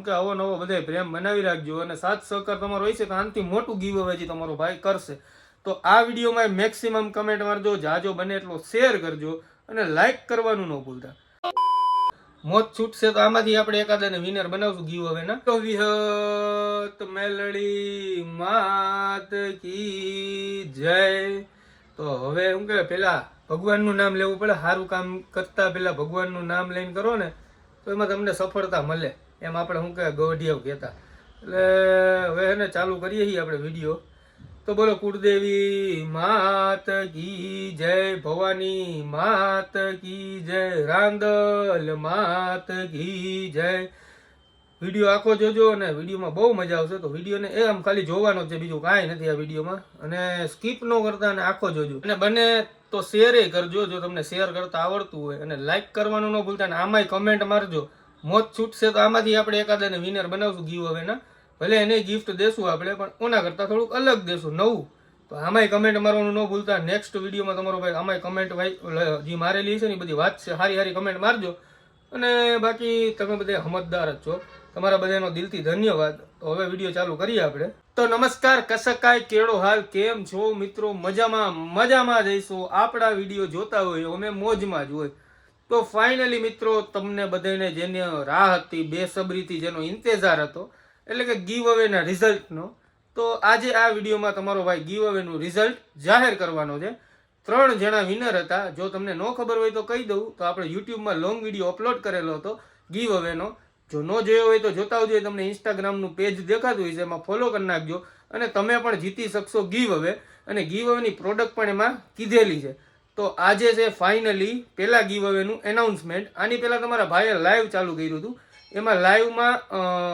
કે આવો નવો બધા પ્રેમ બનાવી રાખજો અને સાથ સહકાર તમારો હોય છે તો આનાથી મોટું ગીવ અવે તમારો ભાઈ કરશે. તો આ વિડીયોમાં મેક્સિમમ કમેન્ટ મારજો, જાજો બને એટલો શેર કરજો અને લાઈક કરવાનું ન ભૂલતા. મોત છૂટશે તો આમાંથી આપણે એકાદાને વિનર બનાવશું ગીવ અવે ના. તો વિહત મેલડી માત કી જય. તો હવે શું કે પેલા ભગવાનનું નામ લેવું પડે. સારું કામ કરતા પેલા ભગવાનનું નામ લઈને કરો ને તો એમાં તમને સફળતા મળે. એમ આપણે શું કહે ગોઢિયાવ કહેતા. એટલે હવે એને ચાલુ કરીએ છીએ આપણે વિડીયો. તો બોલો કુળદેવી માત કી જય, ભવાની માત કી જય, રાંદલ માત કી જય. વિડીયો આખો જોજો અને વિડીયોમાં બહુ મજા આવશે. તો વિડીયોને એ આમ ખાલી જોવાનો છે, બીજું કાંઈ નથી આ વિડીયોમાં. અને સ્કીપ ન કરતા અને આખો જોજો. અને બને તો શેરે કરજો જો તમને શેર કરતા આવડતું હોય. અને લાઈક કરવાનું ન ભૂલતા. અને આમાંય કમેન્ટ મારજો. મોત છૂટશે તો આમાંથી આપણે એકાદાને વિનર બનાવશું ગીવ અવે ના. ભલે એને ગિફ્ટ દેશું આપણે, પણ ઓના કરતાં થોડુંક અલગ દેશું, નવું. તો આમાંય કમેન્ટ મારવાનું ન ભૂલતા. નેક્સ્ટ વિડીયોમાં તમારો ભાઈ આમાંય કમેન્ટ ભાઈ જે મારેલી છે ને એ બધી વાત છે, સારી સારી કમેન્ટ મારજો. અને બાકી તમે બધા સમજદાર જ છો. તમારા બધાનો દિલથી ધન્યવાદ. તો હવે વિડીયો ચાલુ કરીએ આપણે. તો નમસ્કાર, કસકાય કેળો હાલ, કેમ છો મિત્રો? મજામાં જઈશું. આપણા વિડીયો જોતા હોય અમે મોજમાં જ હોય. તો ફાઇનલી મિત્રો તમને બધાને જેને રાહ હતી, બેસબરીથી જેનો ઇંતજાર હતો, એટલે કે ગીવ અવેના રિઝલ્ટનો, તો આજે આ વિડીયોમાં તમારો ભાઈ ગીવ અવેનું રિઝલ્ટ જાહેર કરવાનો છે. 3 જણા વિનર હતા. જો તમને ન ખબર હોય તો કહી દઉં તો આપણે યુટ્યુબમાં લોંગ વિડીયો અપલોડ કરેલો હતો ગીવ અવેનો. જો ન જોયો હોય તો જોતા આવજો. તમને ઇન્સ્ટાગ્રામનું પેજ દેખાતું હોય છે, એમાં ફોલો કરી નાખજો અને તમે પણ જીતી શકશો ગીવ અવે. અને ગીવ અવેની પ્રોડક્ટ પણ એમાં કીધેલી છે. તો આજે છે ફાઇનલી પહેલા ગીવ અવેનું એનાઉન્સમેન્ટ. આની પહેલાં તમારા ભાઈએ લાઈવ ચાલુ કર્યું હતું. એમાં લાઈવમાં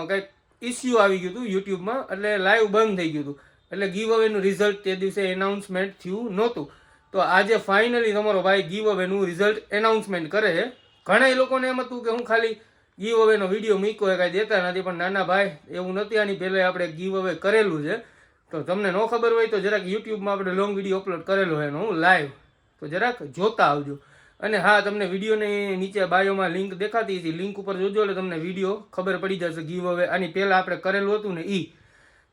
કંઈક ઇસ્યુ આવી ગયું હતું યુટ્યુબમાં, એટલે લાઈવ બંધ થઈ ગયું હતું. એટલે ગીવ અવેનું રિઝલ્ટ તે દિવસે એનાઉન્સમેન્ટ થયું નહોતું. તો આજે ફાઇનલી તમારો ભાઈ ગીવ અવેનું રિઝલ્ટ એનાઉન્સમેન્ટ કરે છે. ઘણા લોકોને એમ હતું કે હું ખાલી ગીવ અવેનો વિડીયો મૂક્યો હોય, કાંઈ દેતા નથી. પણ નાના ભાઈ એવું નથી. આની પહેલાં આપણે ગીવ અવે કરેલું છે. તો તમને ન ખબર હોય તો જરાક યુટ્યુબમાં આપણે લોંગ વિડીયો અપલોડ કરેલો હોય એનો હું લાઈવ, તો જરાક જોતા આવજો. અને હા, તમને વિડીયોની નીચે બાયોમાં લિંક દેખાતી હતી, લિંક ઉપર જોજો એટલે તમને વિડીયો ખબર પડી જશે ગીવ અવે. આની પહેલાં આપણે કરેલું હતું ને ઈ.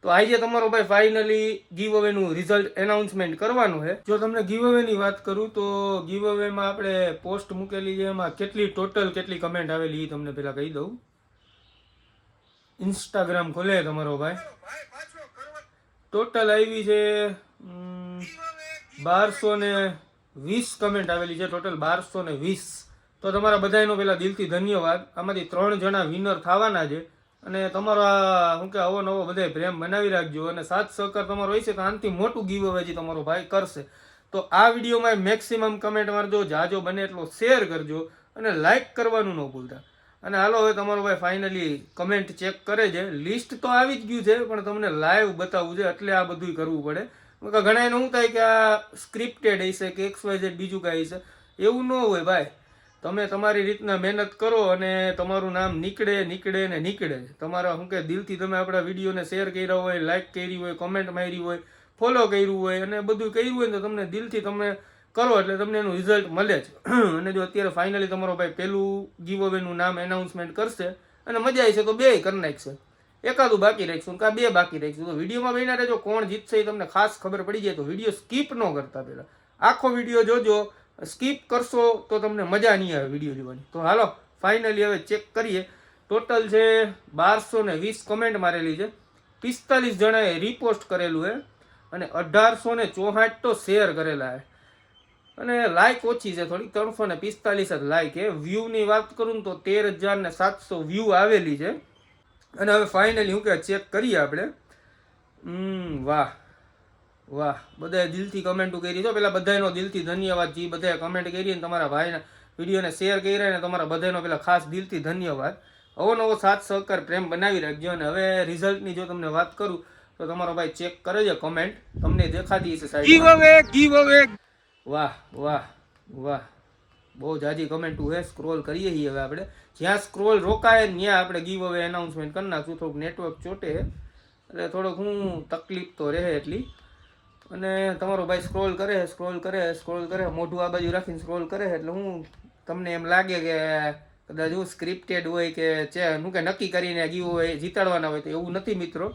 તો આજે તમારો ભાઈ ફાઇનલી ગીવ અવેનું રિઝલ્ટ એનાઉન્સમેન્ટ કરવાનું છે. જો તમને ગીવ અવેની વાત કરું તો ગીવ અવેમાં આપણે પોસ્ટ મૂકેલી છે, એમાં કેટલી કમેન્ટ આવેલી એ તમને પહેલાં કહી દઉં. ઇન્સ્ટાગ્રામ ખોલે તમારો ભાઈ, ટોટલ આવી છે 1220 કમેન્ટ આવેલી છે. ટોટલ 1220. તો તમારા બધાનો પહેલાં દિલથી ધન્યવાદ. આમાંથી 3 જણા વિનર થવાના છે. અને તમારા શું કે આવો નવો બધા પ્રેમ બનાવી રાખજો. અને સાથ સહકાર તમારો હોય છે તો આનાથી મોટું ગીવ અવે તમારો ભાઈ કરશે. તો આ વિડીયોમાં મેક્સિમમ કમેન્ટ મારજો, જાજો બને એટલો શેર કરજો અને લાઈક કરવાનું ન ભૂલતા. અને હાલો હવે તમારો ભાઈ ફાઇનલી કમેન્ટ ચેક કરે છે. લિસ્ટ તો આવી જ ગયું છે, પણ તમને લાઈવ બતાવવું છે એટલે આ બધું કરવું પડે. ઘણા એને શું થાય કે આ સ્ક્રિપ્ટેડ હશે કે XYZ બીજું કાંઈ હશે. એવું ન હોય ભાઈ. તમે તમારી રીતના મહેનત કરો અને તમારું નામ નીકળે. તમારા શું કે દિલથી તમે આપણા વિડીયોને શેર કર્યા હોય, લાઈક કરી હોય, કોમેન્ટ મારી હોય, ફોલો કર્યું હોય અને બધું કર્યું હોય તો તમને દિલથી તમે કરો એટલે તમને એનું રિઝલ્ટ મળે જ. અને જો અત્યારે ફાઇનલી તમારો ભાઈ પહેલું ગીવ અવેનું નામ એનાઉન્સમેન્ટ કરશે અને મજા આવશે તો 2 કરી નાખશે. એકાદું બાકી રાખીશું કાં 2 બાકી રાખીશું. તો વિડીયોમાં બન્યા રહેજો. કોણ જીતશે એ તમને ખાસ ખબર પડી જાય. તો વિડીયો સ્કીપ ન કરતા, પહેલાં આખો વિડીયો જોજો. સ્કીપ કરશો તો તમને મજા નહીં આવે વિડીયો જોવાની. તો હાલો ફાઇનલી હવે ચેક કરીએ. ટોટલ છે 1220 કમેન્ટ મારેલી છે, 45 જણાએ રીપોસ્ટ કરેલું છે અને 1864 તો શેર કરેલા છે. અને લાઇક ઓછી છે થોડી, 345 જ લાઇક છે. વ્યૂની વાત કરું ને તો 13,700 વ્યૂ આવેલી છે. અને હવે ફાઇનલી હું કે ચેક કરીએ આપણે. વાહ, બધાએ દિલથી કમેન્ટો કરી છે. પેલા બધાનો દિલથી ધન્યવાદ. જે બધાએ કમેન્ટ કરી ને તમારા ભાઈના વિડીયોને શેર કર્યા ને તમારા બધાનો પેલા ખાસ દિલથી ધન્યવાદ. નવો સાથ સહકાર પ્રેમ બનાવી રાખજો. અને હવે રિઝલ્ટની જો તમને વાત કરું તો તમારો ભાઈ ચેક કરે છે કમેન્ટ, તમને દેખાતી હશે સાઈડ. ગીવ અવે. વાહ, બહુ જાજી કમેન્ટો છે. સ્ક્રોલ કરીએ છીએ હવે આપણે. જ્યાં સ્ક્રોલ રોકાય ત્યાં આપણે ગીવ અવે એનાઉન્સમેન્ટ કરી નાખશું. થોડુંક નેટવર્ક ચોટે એટલે થોડોક હું તકલીફ તો રહે એટલી. અને તમારો ભાઈ સ્ક્રોલ કરે મોઢું આ બાજુ રાખીને સ્ક્રોલ કરે એટલે હું તમને એમ લાગે કે કદાચ હું સ્ક્રિપ્ટેડ હોય કે શું કે નક્કી કરીને ગીવ હોય જીતાડવાના હોય તો એવું નથી મિત્રો.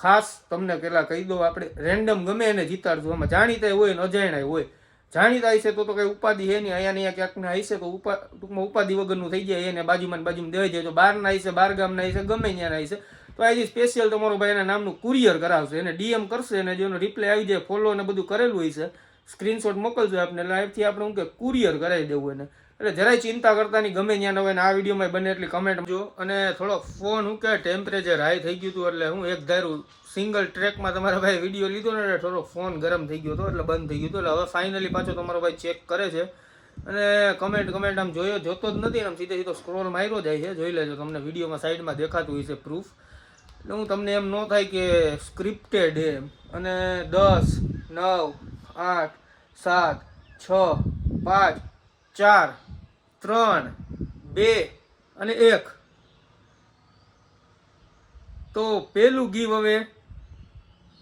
ખાસ તમને પહેલાં કહી દઉં, આપણે રેન્ડમ ગમે એને જીતાડશું. આમાં જાણીતા હોય ને અજાણ્યા હોય. જાણીતા હશે તો કંઈ ઉપાધિ છે નહીં, અહીંયા ક્યાંકના હશે તો ટૂંકમાં ઉપાધિ વગરનું થઈ જાય. એને બાજુમાં દેવાઈ જાય. જો બહારના હશે, બહાર ગામના હશે, ગમે ત્યાંના હશે તો આજે સ્પેશિયલ તમારો ભાઈ એના નામનું કુરિયર કરાવશે. એને ડીએમ કરશે અને જેનો રિપ્લાય આવી જાય, ફોલો ને બધું કરેલું હોય છે, સ્ક્રીનશોટ મોકલજો આપણે, એટલે અહીંથી આપણે શું કે કુરિયર કરાવી દેવું એને. એટલે જરાય ચિંતા કરતા નહીં, ગમે ત્યાં હોય ને આ વિડીયોમાં બને એટલી કમેન્ટ જો. અને થોડો ફોન શું કે ટેમ્પરેચર હાઈ થઈ ગયું હતું, એટલે હું એક ધારું સિંગલ ટ્રેકમાં તમારા ભાઈ વિડીયો લીધો ને એટલે થોડો ફોન ગરમ થઈ ગયો હતો, એટલે બંધ થઈ ગયું હતું. એટલે હવે ફાઇનલી પાછો તમારો ભાઈ ચેક કરે છે અને કમેન્ટ આમ જોતો જ નથી, આમ સીધો સ્ક્રોલ માર્યો જાય છે. જોઈ લેજો, તમને વિડીયોમાં સાઈડમાં દેખાતું હોય છે પ્રૂફ. એટલે હું તમને એમ ન થાય કે સ્ક્રિપ્ટેડ એમ. અને 10, 9, 8, 7, 6, 5, 4, 3, 2 અને 1. તો પેલું ગીવ હવે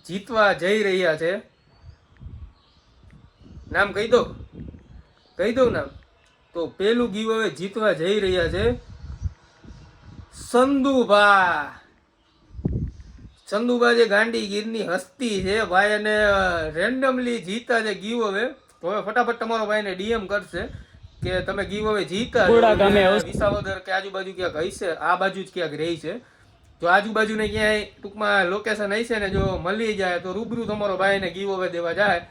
જીતવા જઈ રહ્યા છે. નામ કહી દઉં નામ. તો પેલું ગીવ હવે જીતવા જઈ રહ્યા છે સંદુભા જે ગાંડીગીરની હસ્તી છે ભાઈ, અને રેન્ડમલી જીતા છે ગીવ હવે. તો હવે ફટાફટ તમારો ભાઈને ડીએમ કરશે કે તમે ગીવ હવે જીતા. વિસાવદર કે આજુબાજુ ક્યાંક હશે, આ બાજુ જ ક્યાંક રહી છે. જો આજુબાજુ ને ક્યાંય ટૂંકમાં લોકેશન હશે ને જો મળી જાય તો રૂબરૂ તમારો ભાઈને ગીવ હવે દેવા જાય.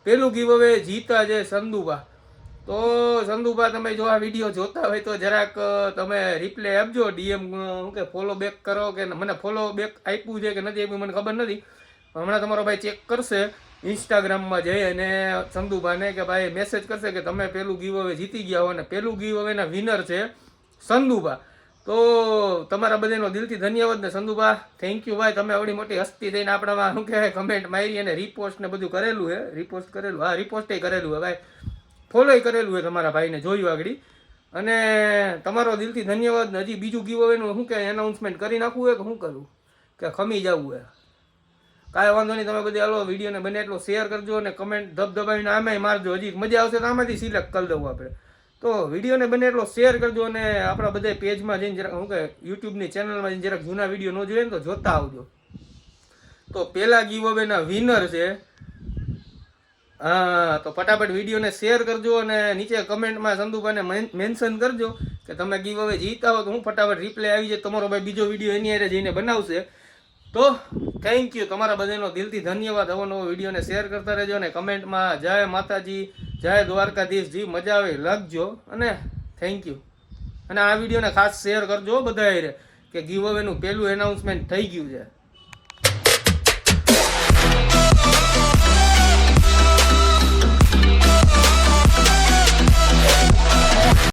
પેલું ગીવ હવે જીતા છે સંદુભા. તો સંદુભા તમે જો આ વિડીયો જોતા હોય તો જરાક તમે રિપ્લાય આપજો, ડીએમ કે ફોલો બેક કરો, કે મને ફોલો બેક આપ્યું છે કે નથી આપ્યું મને ખબર નથી. હમણાં તમારો ભાઈ ચેક કરશે ઇન્સ્ટાગ્રામમાં જઈ અને સંદુભાને કે ભાઈ મેસેજ કરશે કે તમે પેલું ગીવ હવે જીતી ગયા હો. અને પેલું ગીવ હવેના વિનર છે સંદુભા. તો તમારા બધાનો દિલથી ધન્યવાદ ને સંદુભા, થેન્ક યુ ભાઈ. તમે આવડી મોટી હસ્તી થઈને આપણામાં શું કહેવાય કમેન્ટ મારી અને રિપોસ્ટ ને બધું કરેલું છે. રિપોસ્ટ કરેલું છે ભાઈ, ફોલોય કરેલું છે તમારા ભાઈને, જોયું આગળ. અને તમારો દિલથી ધન્યવાદ. ને હજી બીજું ગીવ અવેનું શું કે એનાઉન્સમેન્ટ કરી નાખવું હોય કે શું કરવું, કે ખમી જવું હોય? કાંઈ વાંધો નહીં, તમે બધી હાલો વિડીયોને બને એટલો શેર કરજો અને કમેન્ટ ધબધબાવીને આમાંય મારજો. હજી મજા આવશે તો આમાંથી સિલેક્ટ કરી દઉં આપણે. તો વિડીયોને બને એટલો શેર કરજો અને આપણા બધા પેજમાં જઈને જરાક શું કે યુટ્યુબની ચેનલમાં જઈને જરાક જૂના વિડીયો ન જોઈએ ને તો જોતા આવજો. તો પહેલા ગીવ અવેના વિનર છે. હા, તો ફટાફટ વિડીયોને શેર કરજો અને નીચે કમેન્ટમાં સંદુભાને મેન્શન કરજો કે તમે ગીવ અવે જીતા હો. તો હું ફટાફટ રિપ્લાય આવી જાય, તમારો ભાઈ બીજો વિડીયો એની હારે જઈને બનાવશે. તો થેન્ક યુ, તમારા બધાનો દિલથી ધન્યવાદ. નવો વિડીયોને શેર કરતા રહેજો અને કમેન્ટમાં જય માતાજી, જય દ્વારકાધીશ જી, મજા આવે લખજો અને થેન્ક યુ. અને આ વિડીયોને ખાસ શેર કરજો બધા કે ગીવ અવેનું પહેલું એનાઉન્સમેન્ટ થઈ ગયું છે.